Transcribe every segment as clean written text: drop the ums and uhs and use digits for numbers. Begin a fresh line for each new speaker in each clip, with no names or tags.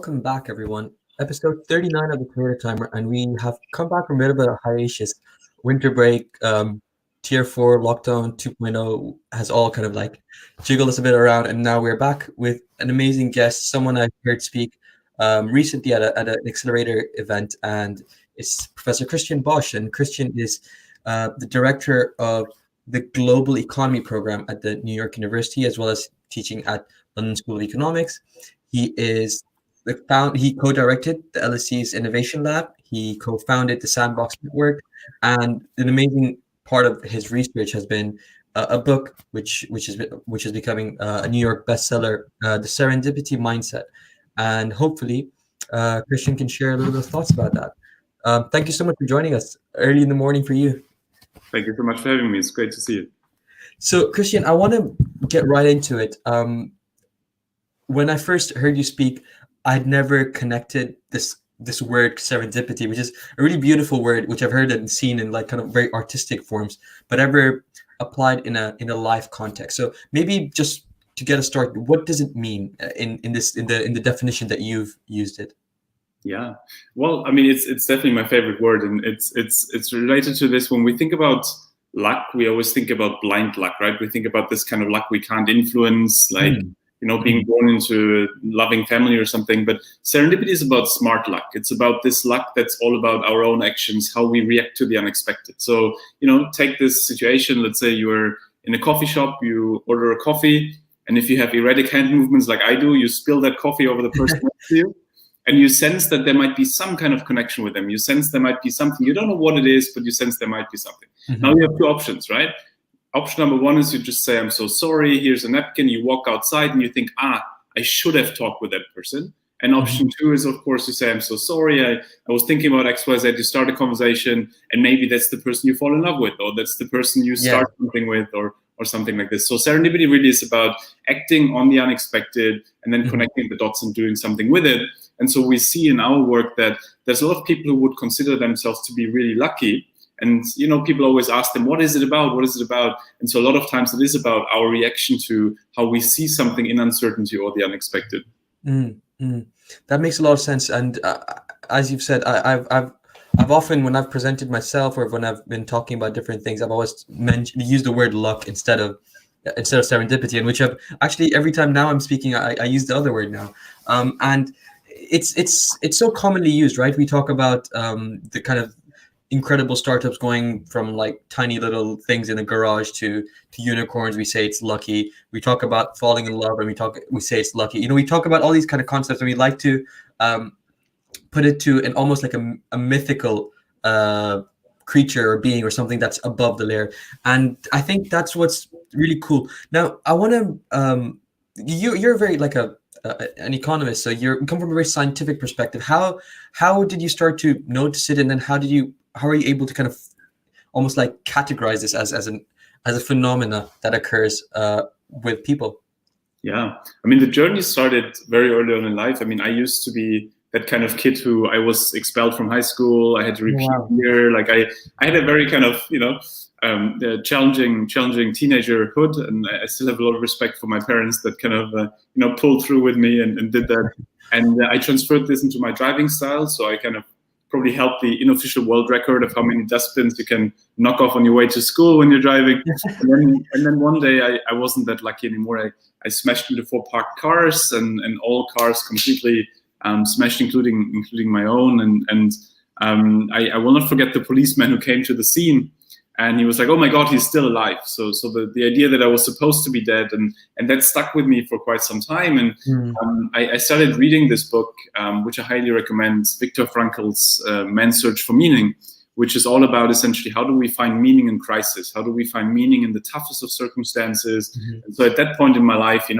welcome back, everyone. Episode 39 of the Creator Timer, and we have come back from a bit of a hiatus. Winter break, Tier 4 lockdown 2.0 has all kind of like jiggled us a bit around, and now we're back with an amazing guest, someone I heard speak recently at an accelerator event, and it's Professor Christian Busch. And Christian is the director of the Global Economy Program at the New York University, as well as teaching at London School of Economics. He co-directed the LSE's Innovation Lab. He co-founded the Sandbox Network, and an amazing part of his research has been a book which is becoming a New York bestseller, the Serendipity Mindset. And hopefully, Christian can share a little bit of thoughts about that. Thank you so much for joining us early in the morning for you.
Thank you so much for having me. It's great to see you.
So, Christian, I want to get right into it. When I first heard you speak, I'd never connected this word serendipity, which is a really beautiful word, which I've heard and seen in like kind of very artistic forms, but ever applied in a life context. So maybe just to get us started, what does it mean in the definition that you've used it?
Yeah, well, I mean, it's definitely my favorite word, and it's related to this. When we think about luck, we always think about blind luck, right? We think about this kind of luck we can't influence, like being born into a loving family or something. But serendipity is about smart luck. It's about this luck that's all about our own actions, how we react to the unexpected. So, take this situation. Let's say you're in a coffee shop, you order a coffee, and if you have erratic hand movements like I do, you spill that coffee over the person next to you. And you sense that there might be some kind of connection with them. You sense there might be something. You don't know what it is, but you sense there might be something. Now you have two options, right? Option number one is you just say, I'm so sorry, here's a napkin. You walk outside and you think, I should have talked with that person. And option two is, of course, you say, I'm so sorry, I was thinking about XYZ. You start a conversation, and maybe that's the person you fall in love with, or that's the person you start something with, or something like this. So serendipity really is about acting on the unexpected and then connecting the dots and doing something with it. And so we see in our work that there's a lot of people who would consider themselves to be really lucky. And, people always ask them, what is it about? What is it about? And so a lot of times it is about our reaction to how we see something in uncertainty or the unexpected.
That makes a lot of sense. And as you've said, I've often, when I've presented myself or when I've been talking about different things, I've always used the word luck instead of serendipity, and which I've actually every time now I'm speaking, I use the other word now. And it's so commonly used, right? We talk about the kind of incredible startups going from like tiny little things in a garage to unicorns. We say it's lucky. We talk about falling in love, and we say it's lucky. We talk about all these kind of concepts, and we like to put it to an almost like a mythical creature or being or something that's above the layer. And I think that's what's really cool. Now, I want to you're very like an economist, so you come from a very scientific perspective. How did you start to notice it, and then how are you able to kind of almost like categorize this as a phenomena that occurs with people?
Yeah, I mean, the journey started very early on in life. I mean, I used to be that kind of kid who I was expelled from high school. I had to repeat a year. Like I had a very kind of challenging teenagerhood, and I still have a lot of respect for my parents that kind of pulled through with me and did that. And I transferred this into my driving style. So I kind of probably helped the unofficial world record of how many dustbins you can knock off on your way to school when you're driving. and then one day I wasn't that lucky anymore. I smashed into 4 parked cars, and all cars completely smashed, including my own. And I will not forget the policeman who came to the scene. And he was like, oh my God, he's still alive. So the idea that I was supposed to be dead, and that stuck with me for quite some time. And I started reading this book, which I highly recommend, Viktor Frankl's Man's Search for Meaning, which is all about essentially how do we find meaning in crisis? How do we find meaning in the toughest of circumstances? And so at that point in my life,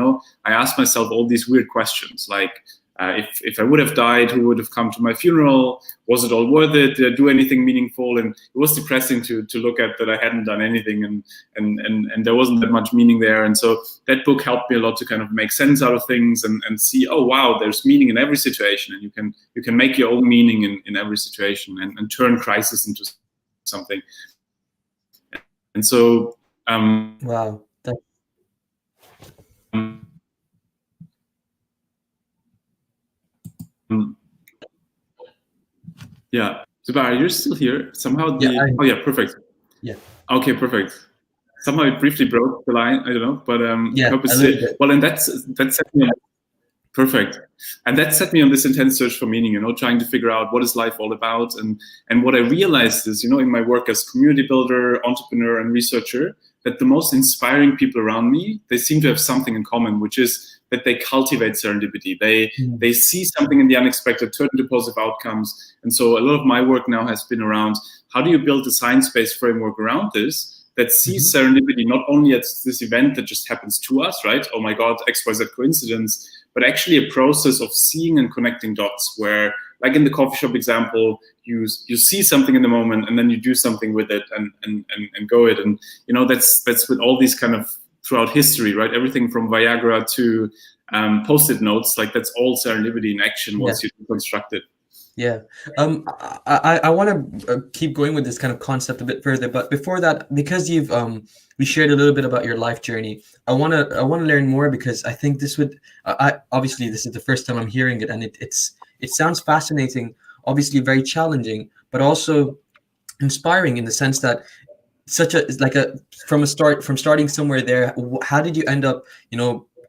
I asked myself all these weird questions, like, if I would have died, who would have come to my funeral? Was it all worth it? Did I do anything meaningful? And it was depressing to look at that I hadn't done anything, and there wasn't that much meaning there. And so that book helped me a lot to kind of make sense out of things and see, oh wow, there's meaning in every situation, and you can make your own meaning in every situation and turn crisis into something. And so
wow.
Yeah. Zubair, are you still here? Somehow perfect.
Yeah.
Okay, perfect. Somehow it briefly broke the line. I don't know, but I hope it's well. And that's set me on, perfect. And that set me on this intense search for meaning. Trying to figure out what is life all about. And what I realized is, in my work as community builder, entrepreneur, and researcher, that the most inspiring people around me, they seem to have something in common, which is that they cultivate serendipity. They see something in the unexpected, turn into positive outcomes. And so a lot of my work now has been around how do you build a science-based framework around this that sees serendipity not only as this event that just happens to us, right? Oh my God, XYZ coincidence, but actually a process of seeing and connecting dots where, like in the coffee shop example, you see something in the moment and then you do something with it and go it. And, that's with all these kind of throughout history, right? Everything from Viagra to Post-it notes, like that's all serendipity in action once you construct it.
Yeah. I want to keep going with this kind of concept a bit further, but before that, because you've we shared a little bit about your life journey, I want to learn more, because I think this would obviously this is the first time I'm hearing it, and it sounds fascinating, obviously very challenging, but also inspiring in the sense that from starting somewhere there. How did you end up,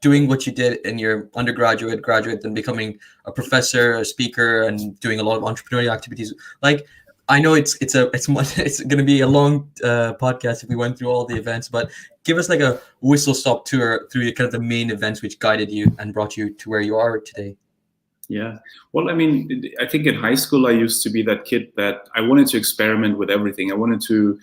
doing what you did in your undergraduate, graduate, and becoming a professor, a speaker, and doing a lot of entrepreneurial activities? Like, I know it's going to be a long podcast if we went through all the events, but give us like a whistle-stop tour through kind of the main events which guided you and brought you to where you are today.
Yeah. Well, I mean, I think in high school, I used to be that kid that I wanted to experiment with everything. I wanted to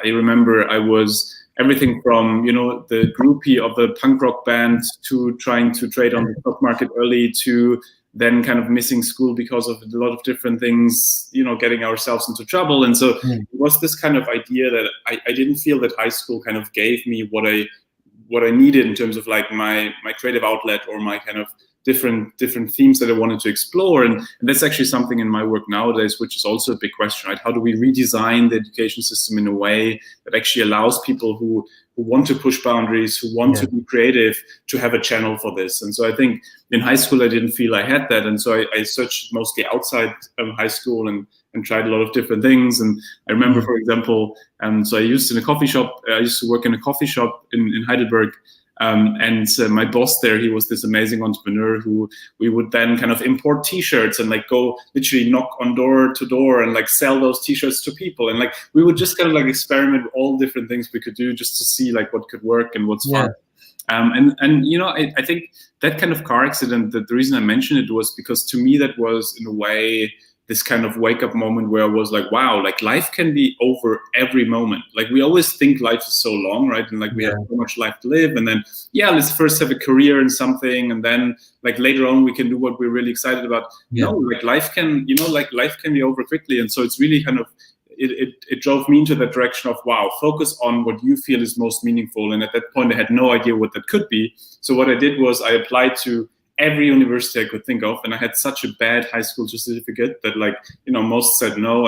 I remember I was everything from, the groupie of the punk rock band to trying to trade on the stock market early to then kind of missing school because of a lot of different things, getting ourselves into trouble. And so it was this kind of idea that I didn't feel that high school kind of gave me what I needed in terms of like my creative outlet or my kind of different themes that I wanted to explore. And that's actually something in my work nowadays, which is also a big question, right? How do we redesign the education system in a way that actually allows people who want to push boundaries, who want to be creative, to have a channel for this? And so I think in high school, I didn't feel I had that. And so I searched mostly outside high school and tried a lot of different things. And I remember, for example, so I used to work in a coffee shop in Heidelberg. And my boss there, he was this amazing entrepreneur who we would then kind of import T-shirts and like go literally knock on door to door and like sell those T-shirts to people. And like we would just kind of like experiment with all different things we could do just to see like what could work and what's fun. I think that kind of car accident, that the reason I mentioned it was because to me that was in a way this kind of wake up moment where I was like, wow, like life can be over every moment. Like we always think life is so long, right? And like we have so much life to live. And then, let's first have a career in something. And then like later on, we can do what we're really excited about. No, like life can be over quickly. And so it's really kind of, it drove me into that direction of, wow, focus on what you feel is most meaningful. And at that point, I had no idea what that could be. So what I did was I applied to every university I could think of, and I had such a bad high school certificate that most said no.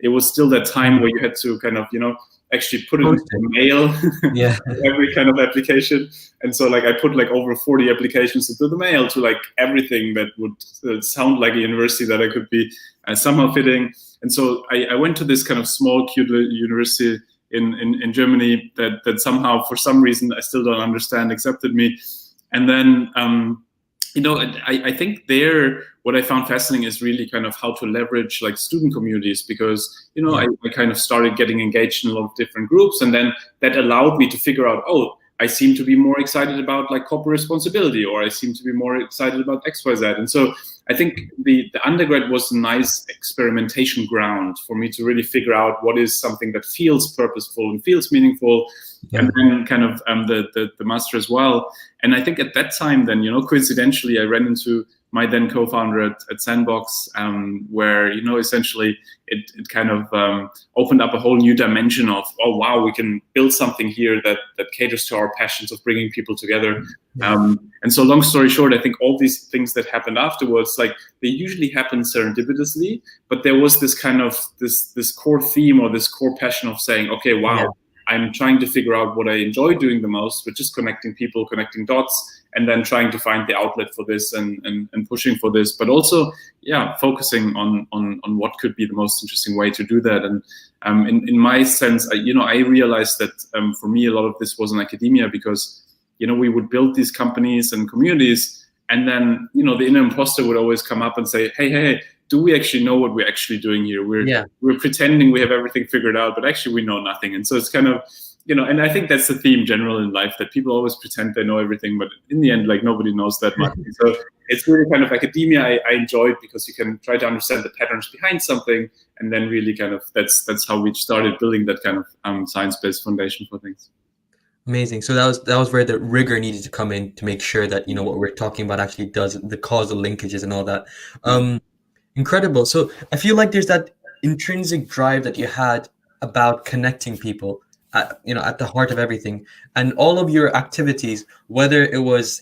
It was still that time where you had to kind of actually put it into the mail, every kind of application. And so like I put like over 40 applications into the mail to like everything that would sound like a university that I could be somehow fitting. And so I went to this kind of small, cute university in Germany that somehow, for some reason, I still don't understand, accepted me. And then I think there, what I found fascinating is really kind of how to leverage like student communities, because, I kind of started getting engaged in a lot of different groups, and then that allowed me to figure out, I seem to be more excited about like corporate responsibility, or I seem to be more excited about XYZ. And so I think the undergrad was a nice experimentation ground for me to really figure out what is something that feels purposeful and feels meaningful. And then kind of the master as well. And I think at that time then, coincidentally, I ran into my then co-founder at Sandbox, where, essentially it kind of opened up a whole new dimension of, oh, wow, we can build something here that caters to our passions of bringing people together. And so long story short, I think all these things that happened afterwards, like they usually happen serendipitously, but there was this kind of this core theme or this core passion of saying, okay, wow, I'm trying to figure out what I enjoy doing the most, which is connecting people, connecting dots, and then trying to find the outlet for this and pushing for this, but also, focusing on what could be the most interesting way to do that. And in my sense, I realized that for me, a lot of this was in academia, because, we would build these companies and communities, and then, the inner imposter would always come up and say, hey, do we actually know what we're actually doing here? We're pretending we have everything figured out, but actually we know nothing. And so it's kind of, and I think that's the theme general in life, that people always pretend they know everything, but in the end, like, nobody knows that much. So it's really kind of academia I enjoyed, because you can try to understand the patterns behind something, and then really kind of that's how we started building that kind of science-based foundation for things.
Amazing. So that was where the rigor needed to come in to make sure that, what we're talking about actually does the causal linkages and all that. Incredible. So I feel like there's that intrinsic drive that you had about connecting people at the heart of everything, and all of your activities, whether it was,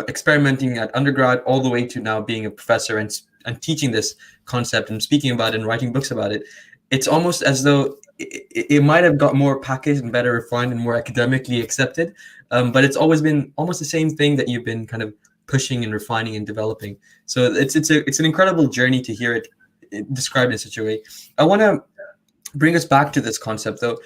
experimenting at undergrad all the way to now being a professor and teaching this concept and speaking about it and writing books about it. It's almost as though it might have got more packaged and better refined and more academically accepted, but it's always been almost the same thing that you've been kind of pushing and refining and developing. So it's an incredible journey to hear it described in such a way. I want to bring us back to this concept, though,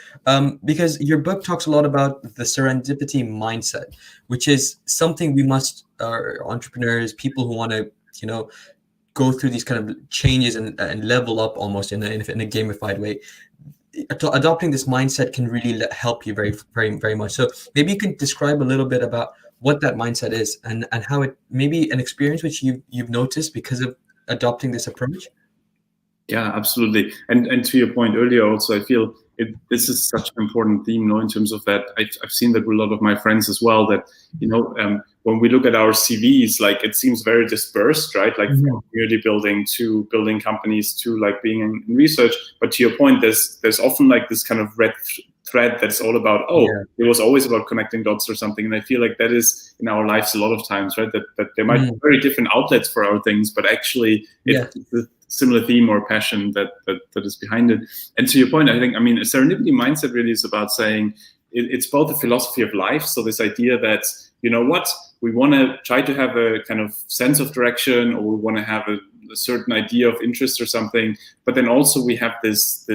because your book talks a lot about the serendipity mindset, which is something we must, entrepreneurs, people who want to, go through these kind of changes and level up almost in a gamified way. Adopting this mindset can really help you very, very, very much. So maybe you can describe a little bit about what that mindset is and how it maybe an experience which you've noticed because of adopting this approach.
Yeah, absolutely. And to your point earlier, also, I feel this is such an important theme, in terms of that. I've seen that with a lot of my friends as well, that, when we look at our CVs, like, it seems very dispersed, right? Like, from community building to building companies to like being in research. But to your point, there's often like this kind of red thread that's all about, it was always about connecting dots or something. And I feel like that is in our lives a lot of times, right? That there might be very different outlets for our things, but actually it's a similar theme or passion that is behind it. And to your point, I think, a serendipity mindset really is about saying it's both a philosophy of life. So this idea that, we want to try to have a kind of sense of direction, or we want to have a certain idea of interest or something, but then also we have this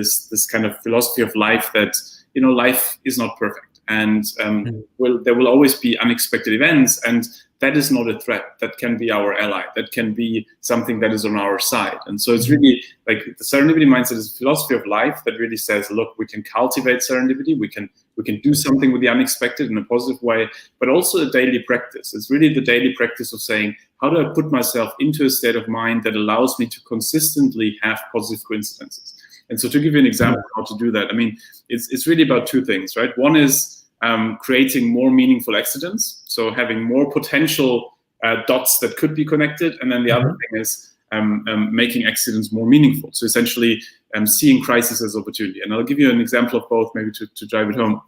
kind of philosophy of life that, life is not perfect, and there will always be unexpected events, and that is not a threat. That can be our ally. That can be something that is on our side. And so it's really like the serendipity mindset is a philosophy of life that really says, look, we can cultivate serendipity. We can do something with the unexpected in a positive way, but also a daily practice. It's really the daily practice of saying, how do I put myself into a state of mind that allows me to consistently have positive coincidences? And so to give you an example of how to do that, it's really about two things, right? One is creating more meaningful accidents, so having more potential dots that could be connected, and then the other thing is making accidents more meaningful. So essentially, seeing crisis as opportunity. And I'll give you an example of both, maybe to drive it home.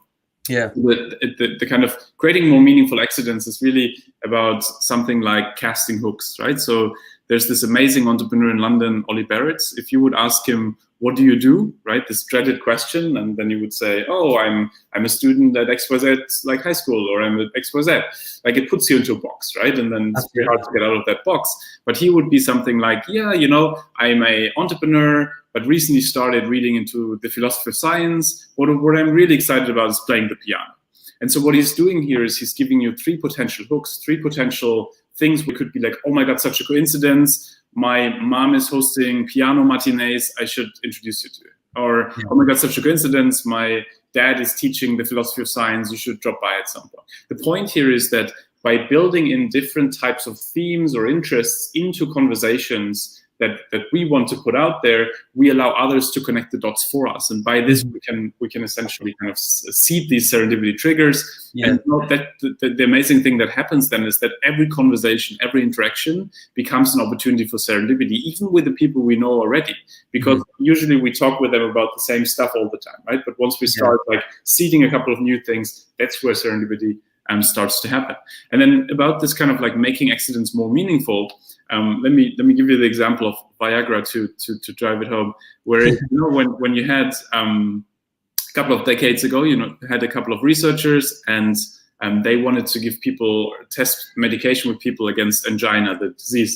Yeah. The kind of creating more meaningful accidents is really about something like casting hooks, right? So there's this amazing entrepreneur in London, Ollie Barrett. If you would ask him, what do you do, right? This dreaded question, and then you would say, oh, I'm a student at XYZ, like high school, or I'm at XYZ. Like, it puts you into a box, right? And then it's very hard to get out of that box. But he would be something like, I'm an entrepreneur, but recently started reading into the philosophy of science. What I'm really excited about is playing the piano. And so what he's doing here is he's giving you three potential hooks, three potential things. We could be like, oh my God, such a coincidence. My mom is hosting piano matinees. I should introduce you to it. Or, oh my God, such a coincidence. My dad is teaching the philosophy of science. You should drop by at some point. The point here is that by building in different types of themes or interests into conversations that we want to put out there, we allow others to connect the dots for us. And by this, we can essentially kind of seed these serendipity triggers. Yeah. And that the amazing thing that happens then is that every conversation, every interaction becomes an opportunity for serendipity, even with the people we know already. Because usually we talk with them about the same stuff all the time, right? But once we start like seeding a couple of new things, that's where serendipity starts to happen. And then about this kind of like making accidents more meaningful, let me give you the example of Viagra to drive it home, where when you had couple of decades ago, had a couple of researchers, and they wanted to give people, test medication with people against angina, the disease.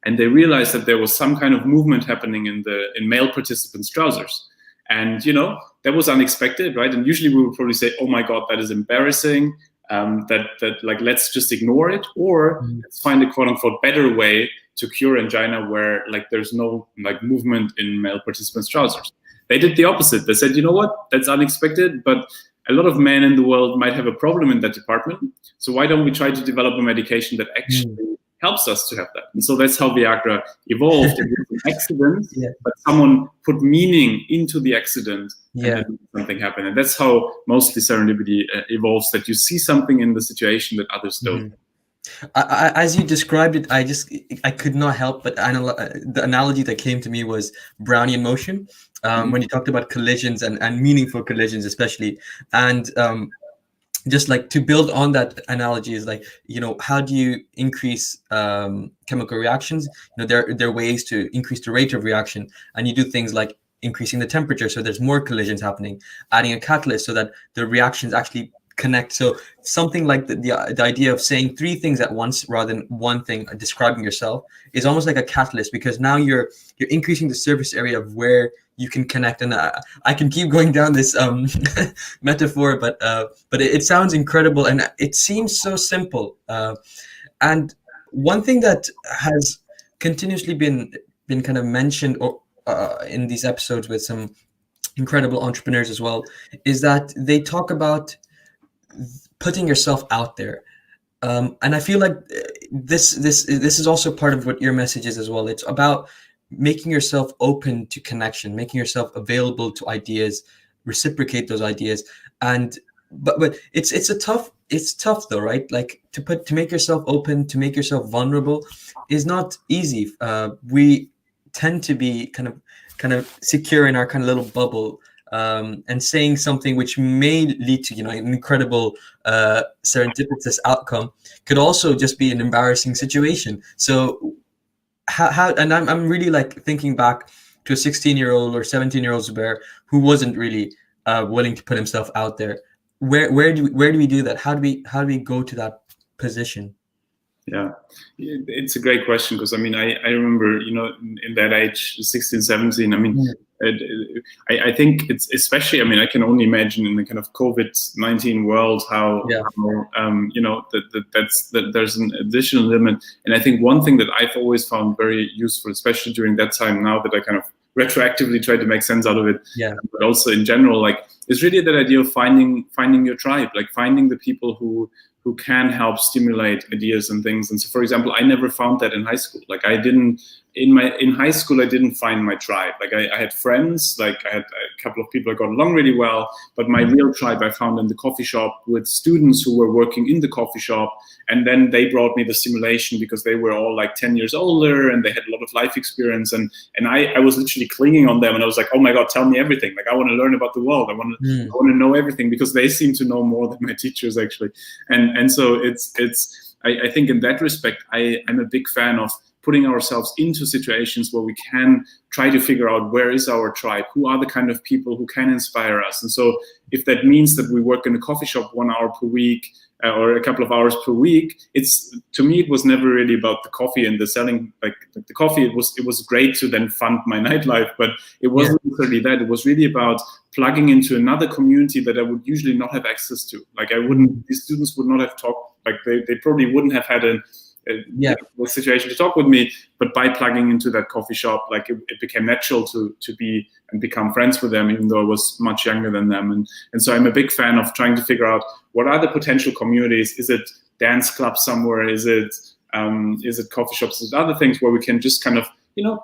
And they realized that there was some kind of movement happening in male participants' trousers. And, that was unexpected, right? And usually we would probably say, oh my God, that is embarrassing. That like, let's just ignore it, or let's find a quote unquote better way to cure angina where like there's no like movement in male participants' trousers. They did the opposite. They said, you know what, that's unexpected, but a lot of men in the world might have a problem in that department. So why don't we try to develop a medication that actually helps us to have that? And so that's how Viagra evolved. It was an accident, but someone put meaning into the accident and then something happened. And that's how mostly serendipity evolves, that you see something in the situation that others don't.
As you described it, I could not help but the analogy that came to me was Brownian motion, when you talked about collisions and meaningful collisions especially. And just like to build on that analogy is like, how do you increase chemical reactions? There are ways to increase the rate of reaction, and you do things like increasing the temperature so there's more collisions happening, adding a catalyst so that the reactions actually connect. So something like the idea of saying three things at once rather than one thing, describing yourself, is almost like a catalyst, because now you're increasing the surface area of where you can connect. And I can keep going down this metaphor, but it sounds incredible and it seems so simple. And one thing that has continuously been kind of mentioned in these episodes with some incredible entrepreneurs as well, is that they talk about putting yourself out there, and I feel like this is also part of what your message is as well. It's about making yourself open to connection, making yourself available to ideas, reciprocate those ideas. And but it's tough though, right? Like to make yourself open, to make yourself vulnerable is not easy. We tend to be kind of secure in our kind of little bubble. And saying something which may lead to an incredible serendipitous outcome could also just be an embarrassing situation. So how and I'm really like thinking back to a 16-year-old or 17-year-old Zubair who wasn't really willing to put himself out there. Where do we do that? How do we go to that position?
Yeah, it's a great question, because I remember in that age, 16, 17, I think it's especially, I can only imagine in the kind of COVID-19 world how there's an additional limit. And I think one thing that I've always found very useful, especially during that time, now that I kind of retroactively try to make sense out of it, but also in general, like, is really that idea of finding your tribe, like finding the people who can help stimulate ideas and things. And so, for example, I never found that in high school. Like in high school, I didn't find my tribe. Like I had friends, like I had a couple of people I got along really well, but my real tribe I found in the coffee shop with students who were working in the coffee shop. And then they brought me the stimulation because they were all like 10 years older and they had a lot of life experience. And I was literally clinging on them, and I was like, oh my God, tell me everything. Like, I want to learn about the world. I want to know everything, because they seem to know more than my teachers actually. And so I think in that respect, I'm a big fan of putting ourselves into situations where we can try to figure out where is our tribe, who are the kind of people who can inspire us. And so if that means that we work in a coffee shop 1 hour per week or a couple of hours per week, to me, it was never really about the coffee and the selling, like the coffee. It was great to then fund my nightlife, but it wasn't necessarily that. It was really about plugging into another community that I would usually not have access to. Like these students would not have talked, like they probably wouldn't have had a situation to talk with me, but by plugging into that coffee shop, like it became natural to be and become friends with them, even though I was much younger than them. And so I'm a big fan of trying to figure out what are the potential communities. Is it dance clubs somewhere? Is it coffee shops? Is it other things where we can just kind of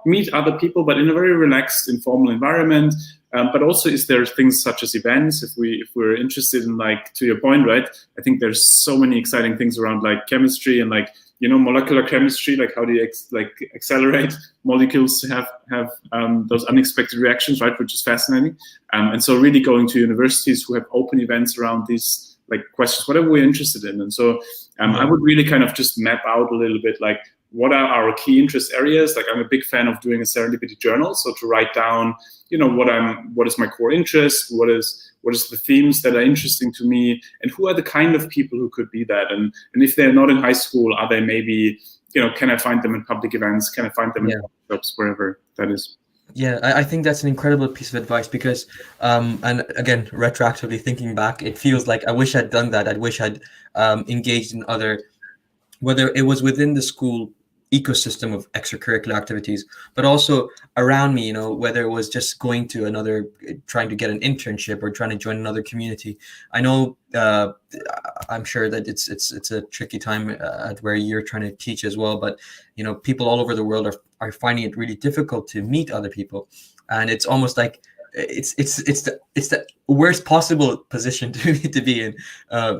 meet other people, but in a very relaxed, informal environment? But also, is there things such as events? If we're interested in, like, to your point, right? I think there's so many exciting things around, like chemistry and like molecular chemistry, like how do you accelerate molecules to have those unexpected reactions, right? Which is fascinating. And so really going to universities who have open events around these like questions, whatever we're interested in. And so I would really kind of just map out a little bit, like, what are our key interest areas. Like I'm a big fan of doing a serendipity journal, so to write down, what is my core interest, what is the themes that are interesting to me, and who are the kind of people who could be that. And if they're not in high school, are they maybe, can I find them in public events? Can I find them in shops, wherever that is?
Yeah, I think that's an incredible piece of advice because, and again, retroactively thinking back, it feels like I wish I'd done that. I wish I'd engaged in other, whether it was within the school ecosystem of extracurricular activities, but also around me, whether it was just going to trying to get an internship or trying to join another community. I know, I'm sure that it's a tricky time at where you're trying to teach as well, but people all over the world are finding it really difficult to meet other people, and it's almost like it's the worst possible position to be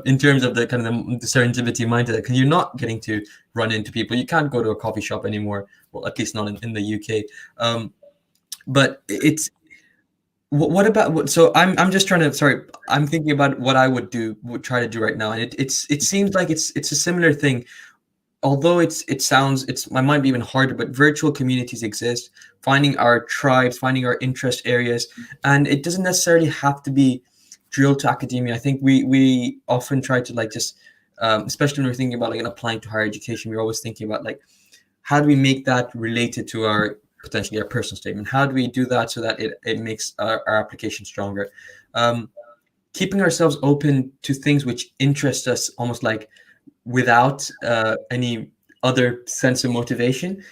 in terms of the kind of the serendipity mindset, because you're not getting to run into people. You can't go to a coffee shop anymore, well, at least not in the UK. But it's what about so I'm just trying to I'm thinking about what I would try to do right now, and it seems like it's a similar thing. Although it might be even harder, but virtual communities exist, finding our tribes, finding our interest areas, and it doesn't necessarily have to be drilled to academia. I think we often try to especially when we're thinking about applying to higher education, we're always thinking about how do we make that related to potentially our personal statement? How do we do that so that it makes our application stronger? Keeping ourselves open to things which interest us, almost like without any other sense of motivation,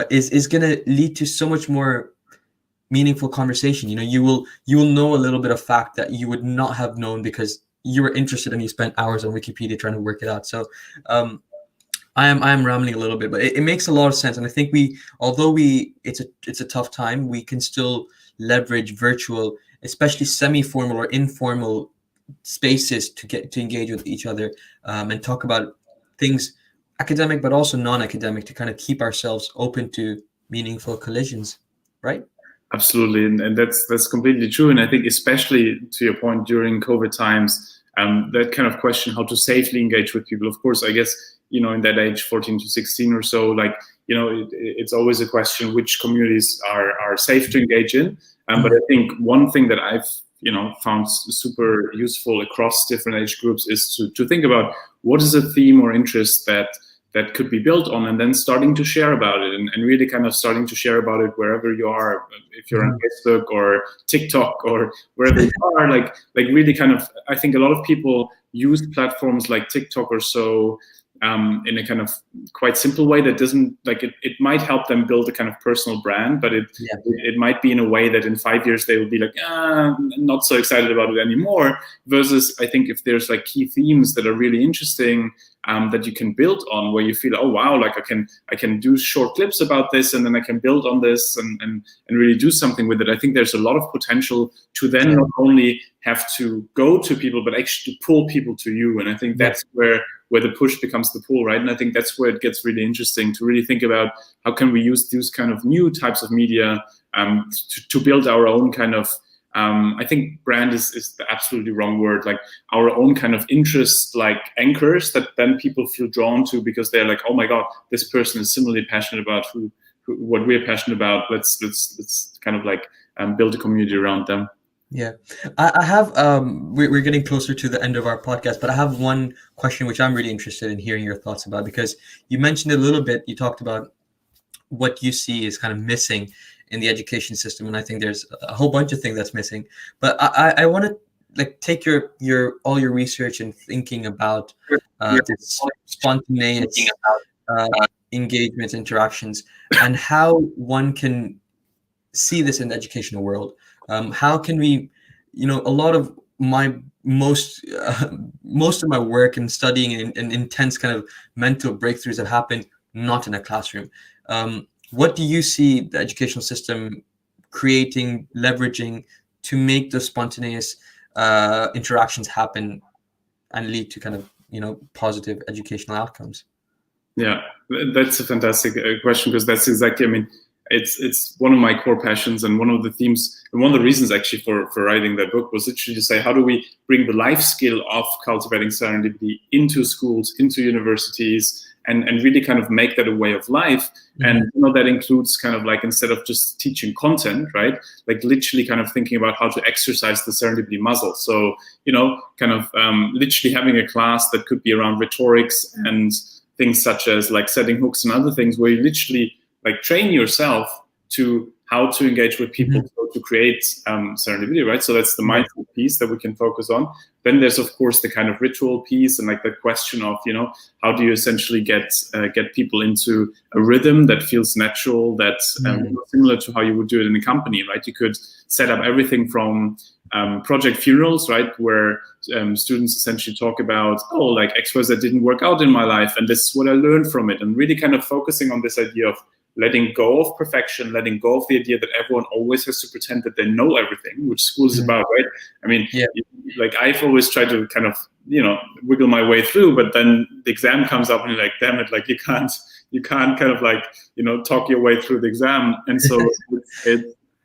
is going to lead to so much more meaningful conversation. You will know a little bit of fact that you would not have known because you were interested and you spent hours on Wikipedia trying to work it out. So I am rambling a little bit, but it makes a lot of sense. And I think although it's a tough time, we can still leverage virtual, especially semi-formal or informal spaces to engage with each other, and talk about things academic but also non-academic, to kind of keep ourselves open to meaningful collisions, right?
Absolutely, and that's completely true. And I think especially to your point during COVID times, that kind of question, how to safely engage with people. Of course, I guess in that age, 14 to 16 or so, it's always a question which communities are safe to engage in. But I think one thing that I've found super useful across different age groups is to think about what is a theme or interest that could be built on, and then starting to share about it, and really kind of starting to share about it wherever you are, if you're on Facebook or TikTok or wherever you are, like really kind of, I think a lot of people use platforms like TikTok or so in a kind of quite simple way that doesn't it might help them build a kind of personal brand, but it might be in a way that in 5 years they will be not so excited about it anymore. Versus I think if there's key themes that are really interesting, that you can build on, where you feel, oh wow, I can do short clips about this, and then I can build on this and really do something with it. I think there's a lot of potential to then not only have to go to people, but actually to pull people to you. And I think that's where the push becomes the pull, right? And I think that's where it gets really interesting to really think about how can we use these kind of new types of media to build our own kind of, I think brand is the absolutely wrong word, our own kind of interests, anchors that then people feel drawn to because they're like, oh my God, this person is similarly passionate about what we're passionate about. Let's kind of build a community around them.
Yeah, I have, we're getting closer to the end of our podcast, but I have one question which I'm really interested in hearing your thoughts about, because you mentioned a little bit, you talked about what you see is kind of missing in the education system. And I think there's a whole bunch of things that's missing, but I want to take all your research and thinking about this spontaneous engagement, interactions, and how one can see this in the educational world. How can we, a lot of my most of my work and studying and intense kind of mental breakthroughs have happened not in a classroom. What do you see the educational system creating, leveraging to make those spontaneous interactions happen and lead to kind of, positive educational outcomes?
Yeah, that's a fantastic question, because that's exactly, it's one of my core passions, and one of the themes, and one of the reasons actually for writing that book was literally to say, how do we bring the life skill of cultivating serendipity into schools, into universities, and really kind of make that a way of life. And that includes kind of like, instead of just teaching content, right, like literally kind of thinking about how to exercise the serendipity muscle. So kind of literally having a class that could be around rhetorics and things such as like setting hooks and other things, where you literally like train yourself to how to engage with people to create serendipity, right? So that's the mindful piece that we can focus on. Then there's of course the kind of ritual piece, and like the question of how do you essentially get people into a rhythm that feels natural, that's similar to how you would do it in a company, right? You could set up everything from project funerals, right, where students essentially talk about, like XYZ didn't work out in my life, and this is what I learned from it, and really kind of focusing on this idea of letting go of perfection, letting go of the idea that everyone always has to pretend that they know everything, which school is about, right? I mean, like I've always tried to kind of, wiggle my way through, but then the exam comes up and you're like, damn it, like you can't kind of like, talk your way through the exam. And so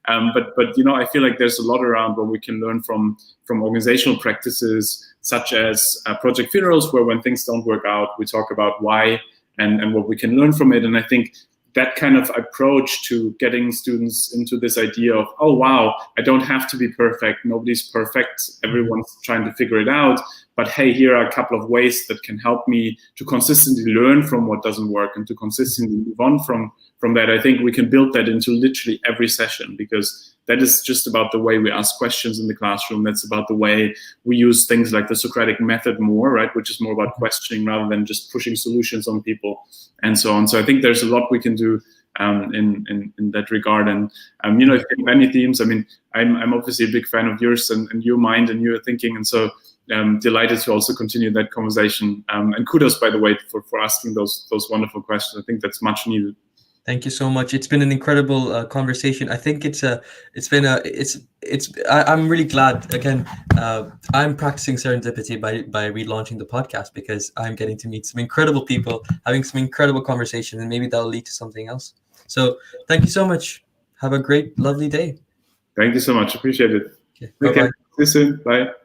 but I feel like there's a lot around what we can learn from organizational practices, such as project funerals, where when things don't work out, we talk about why and what we can learn from it. And I think that kind of approach to getting students into this idea of, oh, wow, I don't have to be perfect. Nobody's perfect. Everyone's trying to figure it out. But hey, here are a couple of ways that can help me to consistently learn from what doesn't work and to consistently move on from that. I think we can build that into literally every session, because that is just about the way we ask questions in the classroom. That's about the way we use things like the Socratic method more, right? Which is more about questioning rather than just pushing solutions on people and so on. So I think there's a lot we can do in that regard. And if you have any themes, I mean, I'm obviously a big fan of yours and your mind and your thinking, and so delighted to also continue that conversation. And kudos, by the way, for asking those wonderful questions. I think that's much needed.
Thank you so much. It's been an incredible conversation. I think I'm really glad. Again, I'm practicing serendipity by relaunching the podcast, because I'm getting to meet some incredible people, having some incredible conversations, and maybe that'll lead to something else. So thank you so much. Have a great, lovely day.
Thank you so much. Appreciate it.
Okay. Bye-bye.
See you soon. Bye.